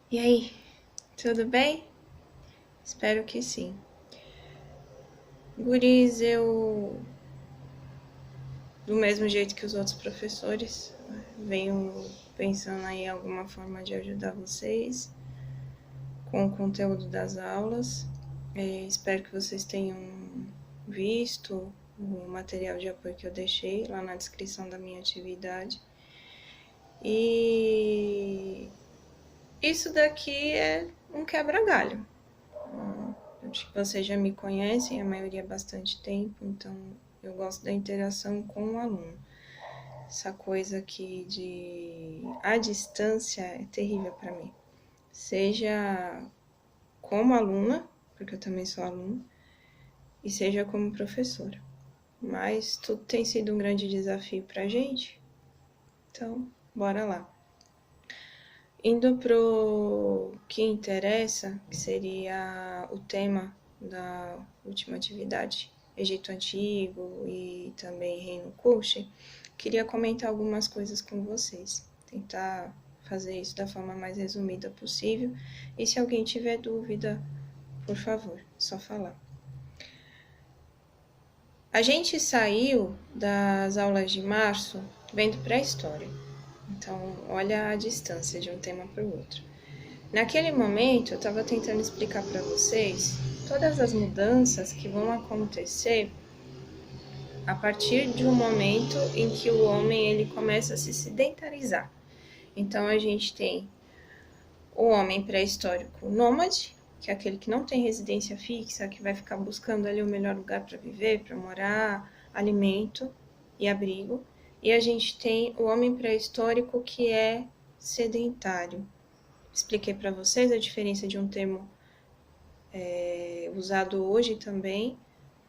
E aí, tudo bem? Espero que sim. Guris, eu, do mesmo jeito que os outros professores, venho pensando aí em alguma forma de ajudar vocês com o conteúdo das aulas. Espero que vocês tenham visto o material de apoio que eu deixei lá na descrição da minha atividade. E isso daqui é um quebra-galho. Acho que vocês já me conhecem, a maioria há bastante tempo, então eu gosto da interação com o aluno. Essa coisa aqui de a distância é terrível para mim. Seja como aluna, porque eu também sou aluna, e seja como professora. Mas tudo tem sido um grande desafio para a gente, então bora lá. Indo pro que interessa, que seria o tema da última atividade, Egito Antigo e também Reino Kush, queria comentar algumas coisas com vocês, tentar fazer isso da forma mais resumida possível, e se alguém tiver dúvida, por favor, só falar. A gente saiu das aulas de março vendo pré-história, então olha a distância de um tema para o outro. Naquele momento, eu estava tentando explicar para vocês todas as mudanças que vão acontecer a partir de um momento em que o homem ele começa a se sedentarizar. Então, a gente tem o homem pré-histórico nômade, que é aquele que não tem residência fixa, que vai ficar buscando ali o melhor lugar para viver, para morar, alimento e abrigo. E a gente tem o homem pré-histórico que é sedentário. Expliquei para vocês a diferença de um termo usado hoje também,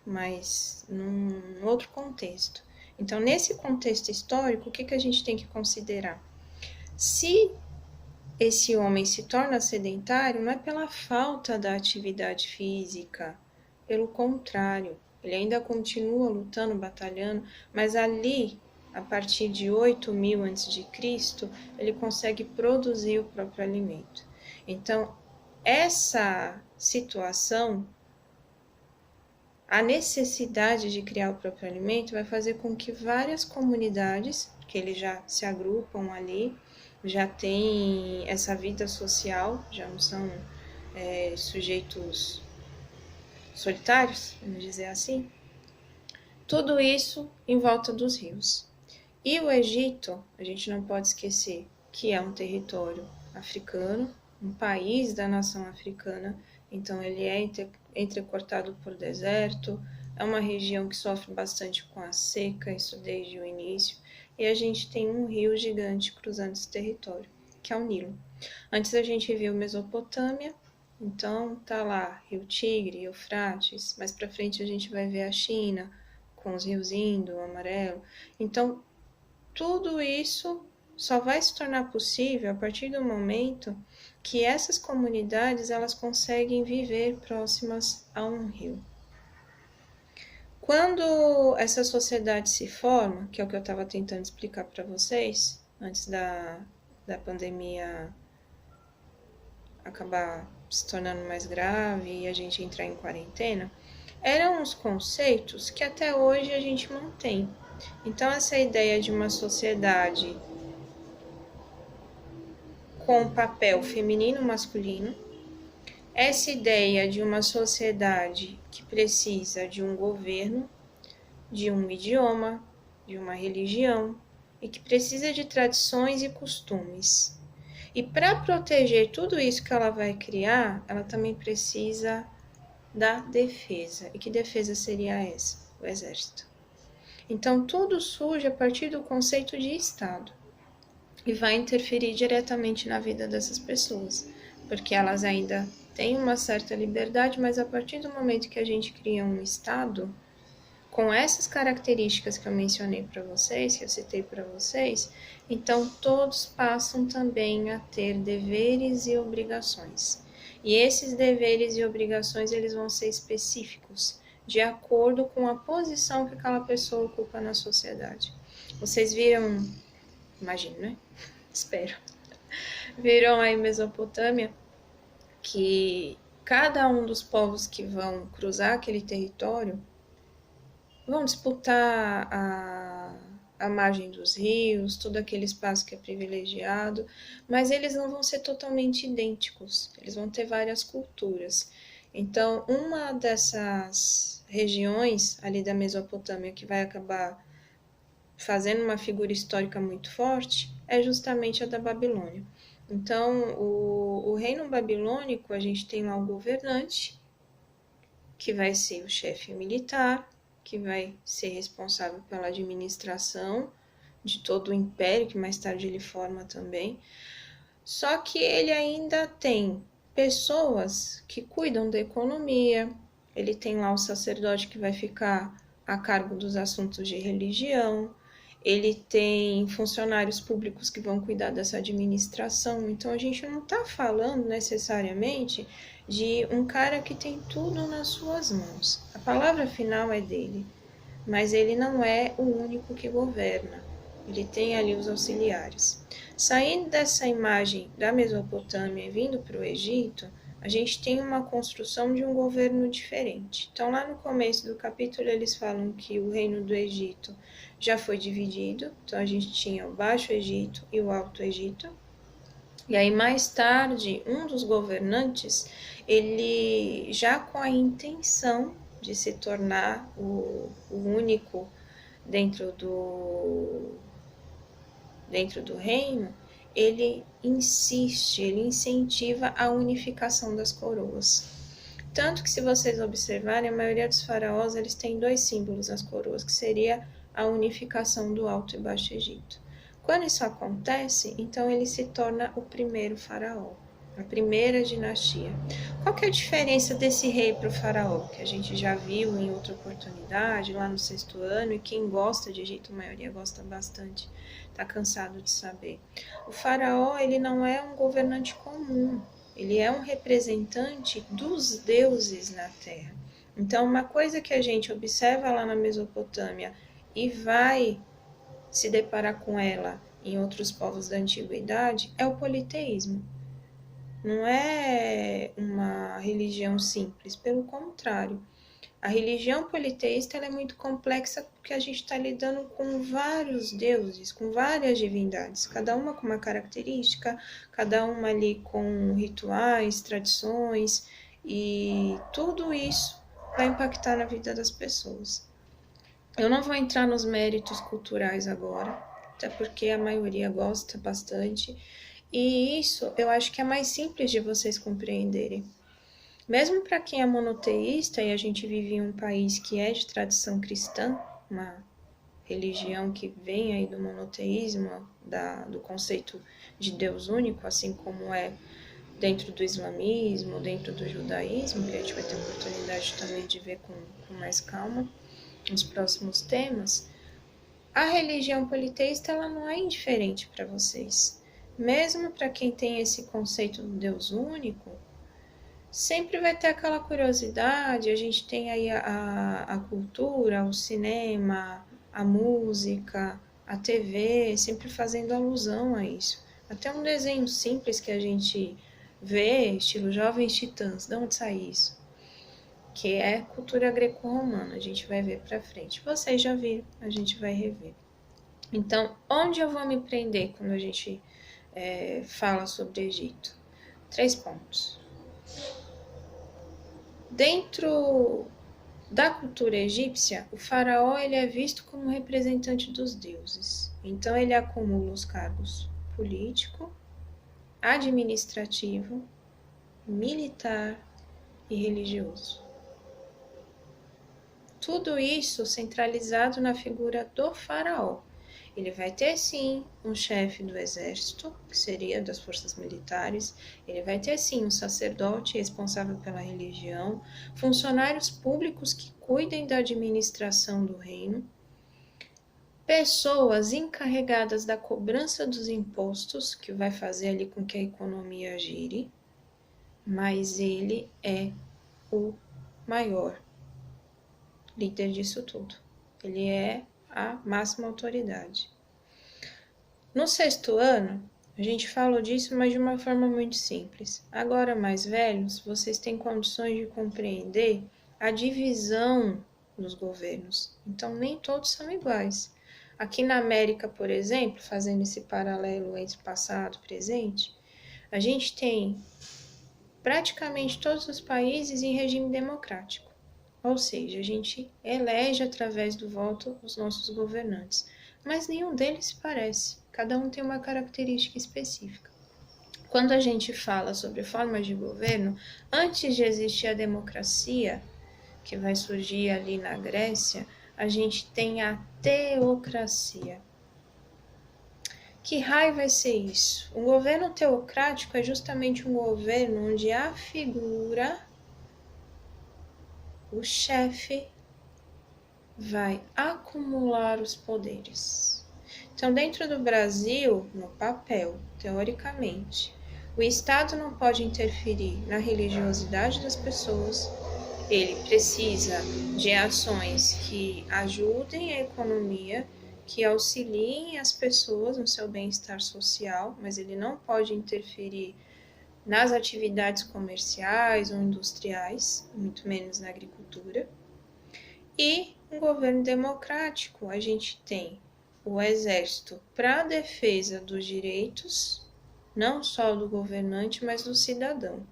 mas num outro contexto. Então, nesse contexto histórico, o que a gente tem que considerar? Se esse homem se torna sedentário, não é pela falta da atividade física, pelo contrário, ele ainda continua lutando, batalhando, mas ali, a partir de 8.000 a.C., ele consegue produzir o próprio alimento. Então, essa situação, a necessidade de criar o próprio alimento vai fazer com que várias comunidades, que eles já se agrupam ali, já têm essa vida social, já não são sujeitos solitários, vamos dizer assim, tudo isso em volta dos rios. E o Egito, a gente não pode esquecer que é um território africano, um país da nação africana, então ele é entrecortado por deserto, é uma região que sofre bastante com a seca, isso desde o início, e a gente tem um rio gigante cruzando esse território, que é o Nilo. Antes a gente viu Mesopotâmia, então tá lá Rio Tigre, Eufrates, mais para frente a gente vai ver a China, com os rios Indo, Amarelo. Então tudo isso só vai se tornar possível a partir do momento que essas comunidades elas conseguem viver próximas a um rio. Quando essa sociedade se forma, que é o que eu estava tentando explicar para vocês, antes da pandemia acabar se tornando mais grave e a gente entrar em quarentena, eram uns conceitos que até hoje a gente mantém. Então, essa ideia de uma sociedade com papel feminino e masculino, essa ideia de uma sociedade que precisa de um governo, de um idioma, de uma religião e que precisa de tradições e costumes. E para proteger tudo isso que ela vai criar, ela também precisa da defesa. E que defesa seria essa? O exército. Então, tudo surge a partir do conceito de Estado e vai interferir diretamente na vida dessas pessoas, porque elas ainda têm uma certa liberdade, mas a partir do momento que a gente cria um Estado, com essas características que eu mencionei para vocês, que eu citei para vocês, então todos passam também a ter deveres e obrigações. E esses deveres e obrigações eles vão ser específicos, de acordo com a posição que aquela pessoa ocupa na sociedade. Vocês viram, imagino, né? Espero. viram aí Mesopotâmia, que cada um dos povos que vão cruzar aquele território vão disputar a margem dos rios, todo aquele espaço que é privilegiado, mas eles não vão ser totalmente idênticos, eles vão ter várias culturas. Então, uma dessas regiões ali da Mesopotâmia que vai acabar fazendo uma figura histórica muito forte é justamente a da Babilônia. Então, o reino babilônico, a gente tem lá o governante, que vai ser o chefe militar, que vai ser responsável pela administração de todo o império, que mais tarde ele forma também. Só que ele ainda tem pessoas que cuidam da economia, ele tem lá o sacerdote que vai ficar a cargo dos assuntos de religião, ele tem funcionários públicos que vão cuidar dessa administração. Então a gente não está falando necessariamente de um cara que tem tudo nas suas mãos. A palavra final é dele, mas ele não é o único que governa. Ele tem ali os auxiliares. Saindo dessa imagem da Mesopotâmia e vindo para o Egito, a gente tem uma construção de um governo diferente. Então, lá no começo do capítulo, eles falam que o reino do Egito já foi dividido. Então, a gente tinha o Baixo Egito e o Alto Egito. E aí, mais tarde, um dos governantes, ele já com a intenção de se tornar o único dentro do reino, ele insiste, ele incentiva a unificação das coroas. Tanto que, se vocês observarem, a maioria dos faraós eles têm dois símbolos nas coroas, que seria a unificação do Alto e Baixo Egito. Quando isso acontece, então ele se torna o primeiro faraó, a primeira dinastia. Qual que é a diferença desse rei para o faraó? Que a gente já viu em outra oportunidade, lá no sexto ano, e quem gosta de Egito, a maioria gosta bastante, está cansado de saber. O faraó, ele não é um governante comum, ele é um representante dos deuses na terra. Então, uma coisa que a gente observa lá na Mesopotâmia e vai se deparar com ela em outros povos da antiguidade é o politeísmo. Não é uma religião simples, pelo contrário. A religião politeísta ela é muito complexa porque a gente está lidando com vários deuses, com várias divindades, cada uma com uma característica, cada uma ali com rituais, tradições, e tudo isso vai impactar na vida das pessoas. Eu não vou entrar nos méritos culturais agora, até porque a maioria gosta bastante, e isso eu acho que é mais simples de vocês compreenderem. Mesmo para quem é monoteísta, e a gente vive em um país que é de tradição cristã, uma religião que vem aí do monoteísmo, do conceito de Deus único, assim como é dentro do islamismo, dentro do judaísmo, que a gente vai ter oportunidade também de ver com mais calma nos próximos temas, a religião politeísta ela não é indiferente para vocês. Mesmo para quem tem esse conceito do Deus único, sempre vai ter aquela curiosidade, a gente tem aí a cultura, o cinema, a música, a TV, sempre fazendo alusão a isso. Até um desenho simples que a gente vê, estilo Jovens Titãs, de onde sai isso? Que é cultura greco-romana, a gente vai ver para frente. Vocês já viram, a gente vai rever. Então, onde eu vou me prender quando a gente fala sobre Egito? 3 pontos. Dentro da cultura egípcia, o faraó ele é visto como representante dos deuses. Então, ele acumula os cargos político, administrativo, militar e religioso. Tudo isso centralizado na figura do faraó. Ele vai ter sim um chefe do exército, que seria das forças militares, ele vai ter sim um sacerdote responsável pela religião, funcionários públicos que cuidem da administração do reino, pessoas encarregadas da cobrança dos impostos, que vai fazer ali com que a economia gire, mas ele é o maior líder disso tudo. Ele é a máxima autoridade. No sexto ano, A gente falou disso, mas de uma forma muito simples. Agora, mais velhos, vocês têm condições de compreender a divisão dos governos. Então, nem todos são iguais. Aqui na América, por exemplo, fazendo esse paralelo entre passado e presente, a gente tem praticamente todos os países em regime democrático. Ou seja, a gente elege através do voto os nossos governantes. Mas nenhum deles se parece. Cada um tem uma característica específica. Quando a gente fala sobre formas de governo, antes de existir a democracia, que vai surgir ali na Grécia, a gente tem a teocracia. Que raio vai ser isso? Um governo teocrático é justamente um governo onde a figura, o chefe, vai acumular os poderes. Então, dentro do Brasil, no papel, teoricamente, o Estado não pode interferir na religiosidade das pessoas, ele precisa de ações que ajudem a economia, que auxiliem as pessoas no seu bem-estar social, mas ele não pode interferir nas atividades comerciais ou industriais, muito menos na agricultura. E um governo democrático, a gente tem o exército para a defesa dos direitos, não só do governante, mas do cidadão.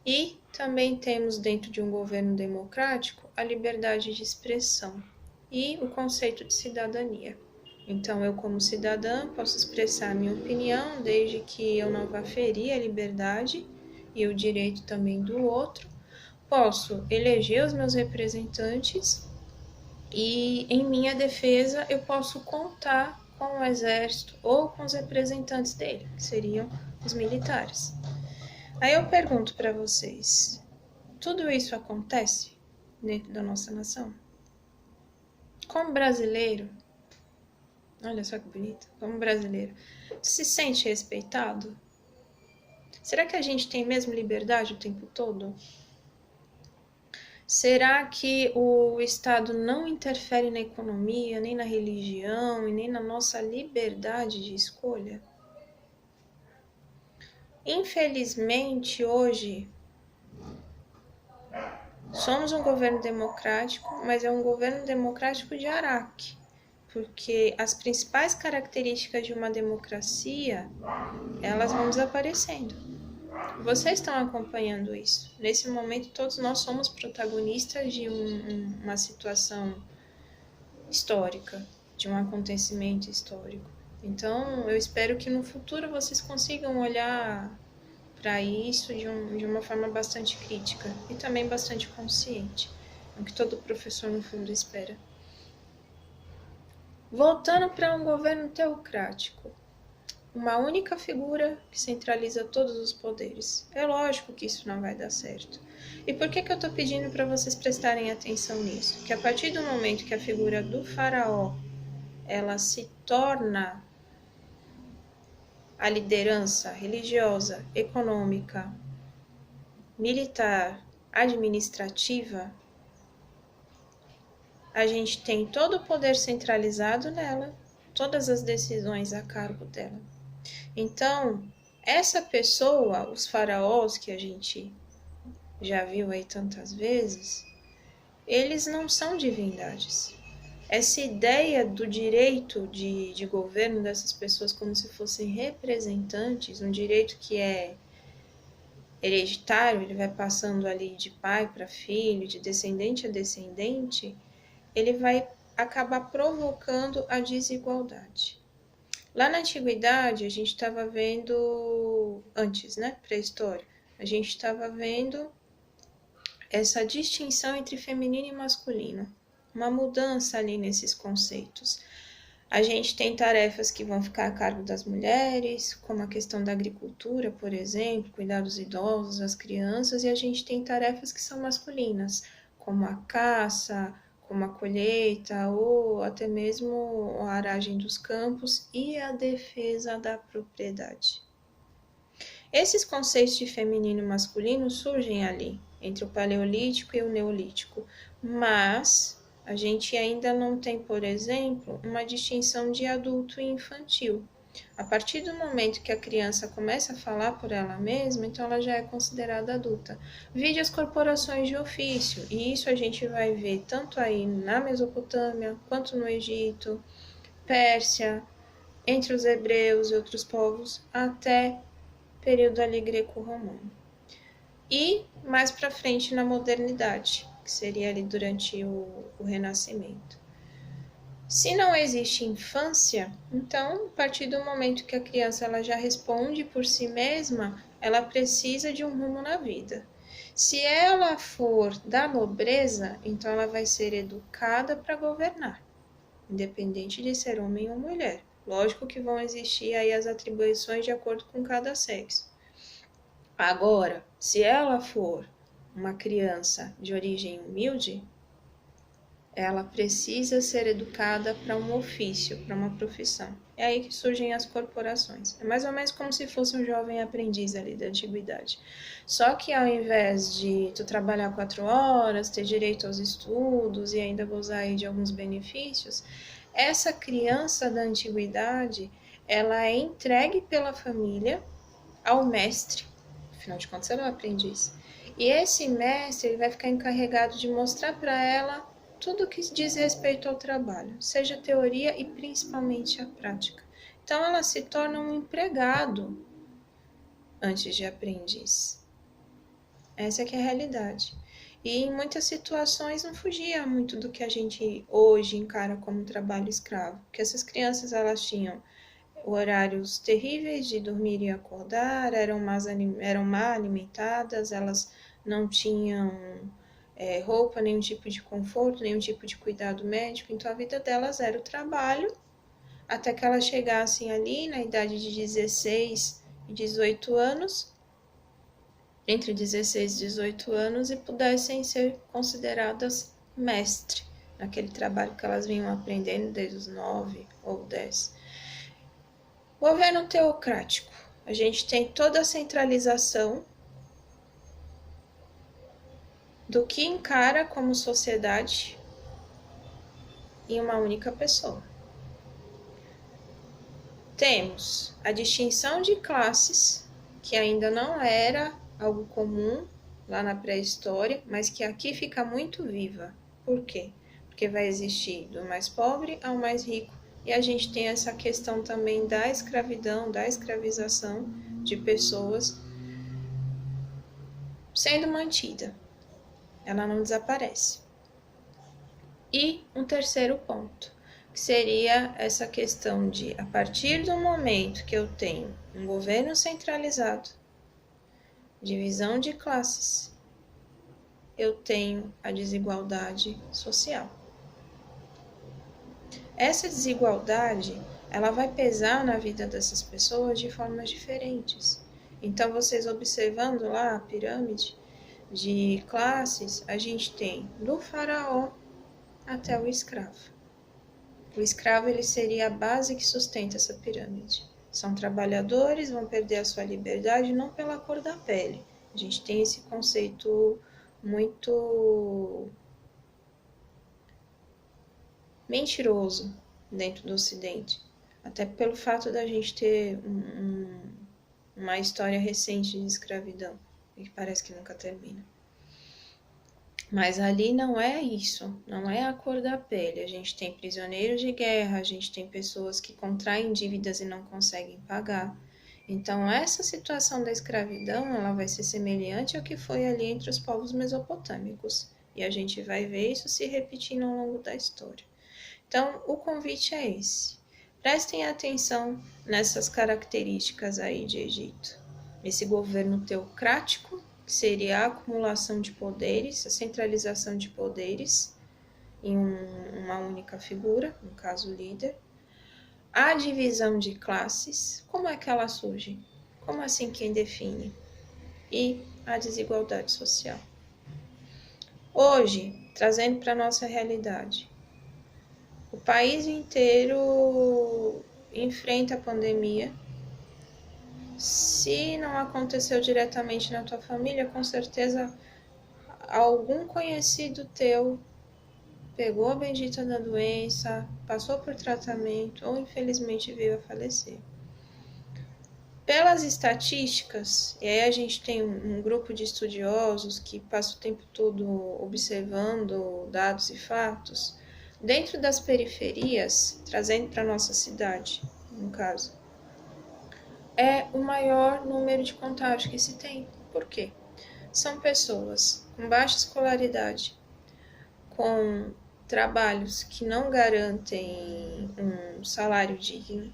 E também temos dentro de um governo democrático a liberdade de expressão e o conceito de cidadania. Então, eu como cidadã posso expressar minha opinião desde que eu não vá ferir a liberdade e o direito também do outro. Posso eleger os meus representantes e, em minha defesa, eu posso contar com o exército ou com os representantes dele, que seriam os militares. Aí eu pergunto para vocês, tudo isso acontece dentro da nossa nação? Como brasileiro, olha só que bonito, como brasileiro, se sente respeitado? Será que a gente tem mesmo liberdade o tempo todo? Será que o Estado não interfere na economia, nem na religião e nem na nossa liberdade de escolha? Infelizmente, hoje, somos um governo democrático, mas é um governo democrático de Araque, porque as principais características de uma democracia, elas vão desaparecendo. Vocês estão acompanhando isso. Nesse momento, todos nós somos protagonistas de uma situação histórica, de um acontecimento histórico. Então, eu espero que no futuro vocês consigam olhar para isso de uma forma bastante crítica e também bastante consciente. É o que todo professor, no fundo, espera. Voltando para um governo teocrático, uma única figura que centraliza todos os poderes. É lógico que isso não vai dar certo. E por que eu estou pedindo para vocês prestarem atenção nisso? Que a partir do momento que a figura do faraó ela se torna a liderança religiosa, econômica, militar, administrativa, a gente tem todo o poder centralizado nela, todas as decisões a cargo dela. Então, essa pessoa, os faraós que a gente já viu aí tantas vezes, eles não são divindades. Essa ideia do direito de governo dessas pessoas como se fossem representantes, um direito que é hereditário, ele vai passando ali de pai para filho, de descendente a descendente, ele vai acabar provocando a desigualdade. Lá na antiguidade, a gente estava vendo, antes, né, pré-história, a gente estava vendo essa distinção entre feminino e masculino, uma mudança ali nesses conceitos. A gente tem tarefas que vão ficar a cargo das mulheres, como a questão da agricultura, por exemplo, cuidar dos idosos, das crianças, e a gente tem tarefas que são masculinas, como a caça, como a colheita ou até mesmo a aragem dos campos e a defesa da propriedade. Esses conceitos de feminino e masculino surgem ali, entre o Paleolítico e o Neolítico, mas a gente ainda não tem, por exemplo, uma distinção de adulto e infantil. A partir do momento que a criança começa a falar por ela mesma, então ela já é considerada adulta. Vide as corporações de ofício, e isso a gente vai ver tanto aí na Mesopotâmia, quanto no Egito, Pérsia, entre os hebreus e outros povos, até período ali greco-romano. E mais para frente na modernidade, que seria ali durante o Renascimento. Se não existe infância, então, a partir do momento que a criança ela já responde por si mesma, ela precisa de um rumo na vida. Se ela for da nobreza, então ela vai ser educada para governar, independente de ser homem ou mulher. Lógico que vão existir aí as atribuições de acordo com cada sexo. Agora, se ela for uma criança de origem humilde, ela precisa ser educada para um ofício, para uma profissão. É aí que surgem as corporações. É mais ou menos como se fosse um jovem aprendiz ali da antiguidade. Só que ao invés de tu trabalhar 4 horas, ter direito aos estudos e ainda gozar aí de alguns benefícios, essa criança da antiguidade, ela é entregue pela família ao mestre. Afinal de contas, ela é um aprendiz. E esse mestre ele vai ficar encarregado de mostrar para ela tudo que diz respeito ao trabalho, seja teoria e principalmente a prática. Então ela se torna um empregado antes de aprendiz. Essa que é a realidade. E em muitas situações não fugia muito do que a gente hoje encara como trabalho escravo, porque essas crianças elas tinham horários terríveis de dormir e acordar, eram mal alimentadas, elas não tinham roupa, nenhum tipo de conforto, nenhum tipo de cuidado médico, então a vida delas era o trabalho, até que elas chegassem ali na idade de 16 e 18 anos, entre 16 e 18 anos, e pudessem ser consideradas mestre naquele trabalho que elas vinham aprendendo desde os 9 ou 10. Governo teocrático. A gente tem toda a centralização do que encara como sociedade em uma única pessoa. Temos a distinção de classes, que ainda não era algo comum lá na pré-história, mas que aqui fica muito viva. Por quê? Porque vai existir do mais pobre ao mais rico, e a gente tem essa questão também da escravidão, da escravização de pessoas sendo mantida. Ela não desaparece. E um terceiro ponto, que seria essa questão de, a partir do momento que eu tenho um governo centralizado, divisão de classes, eu tenho a desigualdade social. Essa desigualdade, ela vai pesar na vida dessas pessoas de formas diferentes. Então, vocês observando lá a pirâmide de classes, a gente tem do faraó até o escravo. O escravo ele seria a base que sustenta essa pirâmide. São trabalhadores, vão perder a sua liberdade não pela cor da pele. A gente tem esse conceito muito mentiroso dentro do Ocidente. Até pelo fato da gente ter uma história recente de escravidão, que parece que nunca termina. Mas ali não é isso, não é a cor da pele. A gente tem prisioneiros de guerra, a gente tem pessoas que contraem dívidas e não conseguem pagar. Então, essa situação da escravidão, ela vai ser semelhante ao que foi ali entre os povos mesopotâmicos. E a gente vai ver isso se repetindo ao longo da história. Então, o convite é esse. Prestem atenção nessas características aí de Egito. Esse governo teocrático, que seria a acumulação de poderes, a centralização de poderes em uma única figura, no caso líder. A divisão de classes, como é que ela surge? Como assim quem define? E a desigualdade social. Hoje, trazendo para a nossa realidade, o país inteiro enfrenta a pandemia. Se não aconteceu diretamente na tua família, com certeza algum conhecido teu pegou a bendita da doença, passou por tratamento ou infelizmente veio a falecer. Pelas estatísticas, e aí a gente tem um grupo de estudiosos que passa o tempo todo observando dados e fatos, dentro das periferias, trazendo para a nossa cidade, no caso, é o maior número de contágios que se tem. Por quê? São pessoas com baixa escolaridade, com trabalhos que não garantem um salário digno,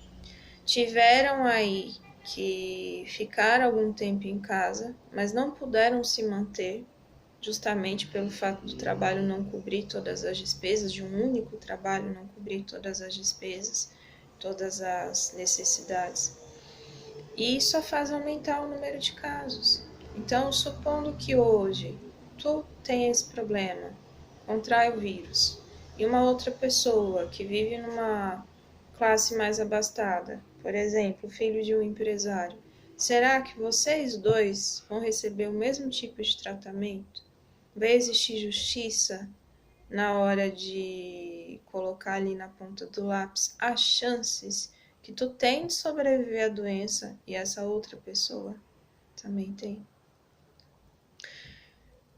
tiveram aí que ficar algum tempo em casa, mas não puderam se manter, justamente pelo fato do trabalho não cobrir todas as despesas, de um único trabalho não cobrir todas as despesas, todas as necessidades. E isso só faz aumentar o número de casos. Então, supondo que hoje tu tenha esse problema, contrai o vírus, e uma outra pessoa que vive numa classe mais abastada, por exemplo, filho de um empresário, será que vocês dois vão receber o mesmo tipo de tratamento? Vai existir justiça na hora de colocar ali na ponta do lápis as chances que tu tem de sobreviver à doença e essa outra pessoa também tem?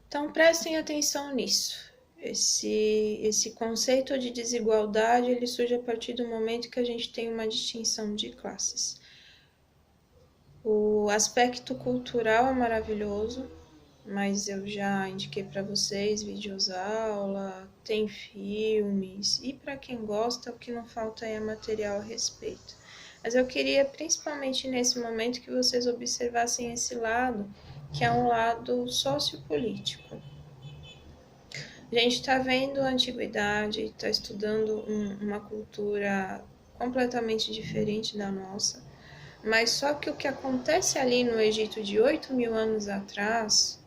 Então prestem atenção nisso. Esse conceito de desigualdade ele surge a partir do momento que a gente tem uma distinção de classes. O aspecto cultural é maravilhoso, mas eu já indiquei para vocês vídeos aula, tem filmes, e para quem gosta, o que não falta é material a respeito. Mas eu queria, principalmente nesse momento, que vocês observassem esse lado, que é um lado sociopolítico. A gente está vendo a antiguidade, está estudando uma cultura completamente diferente da nossa, mas só que o que acontece ali no Egito de 8.000 anos atrás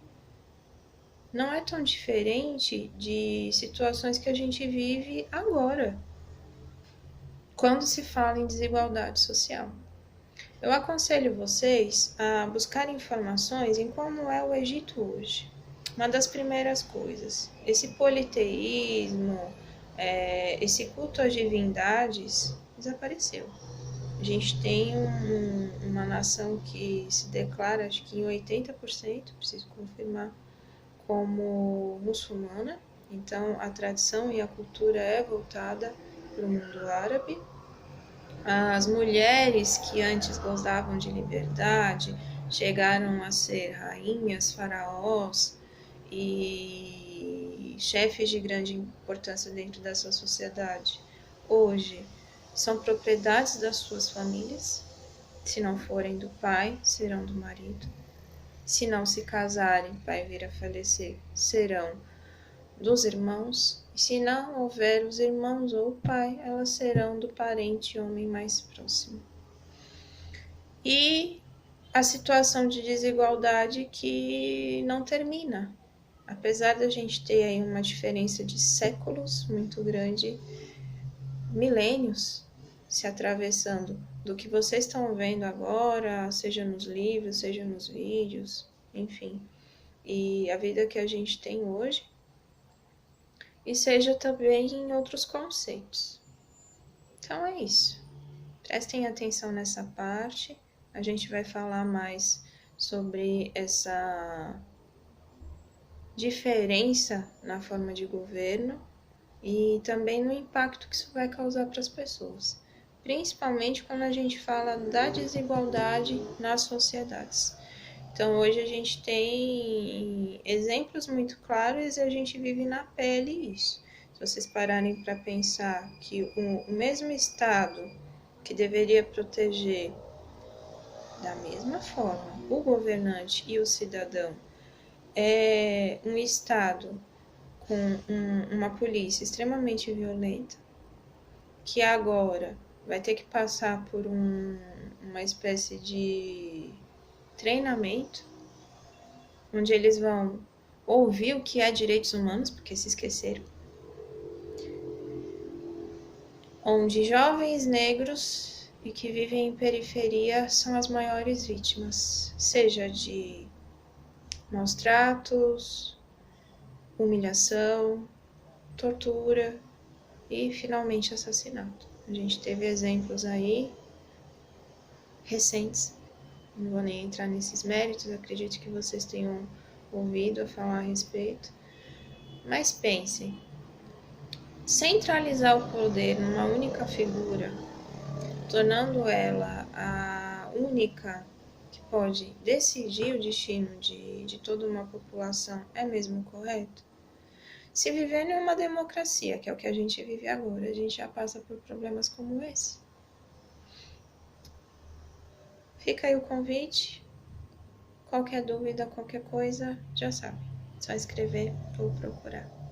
não é tão diferente de situações que a gente vive agora, quando se fala em desigualdade social. Eu aconselho vocês a buscar informações em como é o Egito hoje. Uma das primeiras coisas, esse politeísmo, esse culto às divindades desapareceu. A gente tem uma nação que se declara, acho que em 80%, preciso confirmar, como muçulmana, então a tradição e a cultura é voltada para o mundo árabe. As mulheres que antes gozavam de liberdade chegaram a ser rainhas, faraós e chefes de grande importância dentro dessa sociedade. Hoje são propriedades das suas famílias, se não forem do pai, serão do marido. Se não se casarem, pai vir a falecer, serão dos irmãos, e se não houver os irmãos ou o pai, elas serão do parente homem mais próximo. E a situação de desigualdade que não termina. Apesar da gente ter aí uma diferença de séculos muito grande, milênios se atravessando do que vocês estão vendo agora, seja nos livros, seja nos vídeos, enfim, e a vida que a gente tem hoje, e seja também em outros conceitos. Então é isso. Prestem atenção nessa parte. A gente vai falar mais sobre essa diferença na forma de governo e também no impacto que isso vai causar para as pessoas, principalmente quando a gente fala da desigualdade nas sociedades. Então hoje a gente tem exemplos muito claros e a gente vive na pele isso. Se vocês pararem para pensar que o mesmo Estado que deveria proteger da mesma forma o governante e o cidadão é um Estado com uma polícia extremamente violenta, que agora vai ter que passar por uma espécie de treinamento, onde eles vão ouvir o que é direitos humanos, porque se esqueceram, onde jovens negros e que vivem em periferia são as maiores vítimas, seja de maus tratos, humilhação, tortura e finalmente assassinato. A gente teve exemplos aí recentes Não vou nem entrar nesses méritos, acredito que vocês tenham ouvido a falar a respeito. Mas pensem, centralizar o poder numa única figura, tornando ela a única que pode decidir o destino de toda uma população, é mesmo correto? Se viver em uma democracia, que é o que a gente vive agora, a gente já passa por problemas como esse. Fica aí o convite. Qualquer dúvida, qualquer coisa, já sabe. Só escrever ou procurar.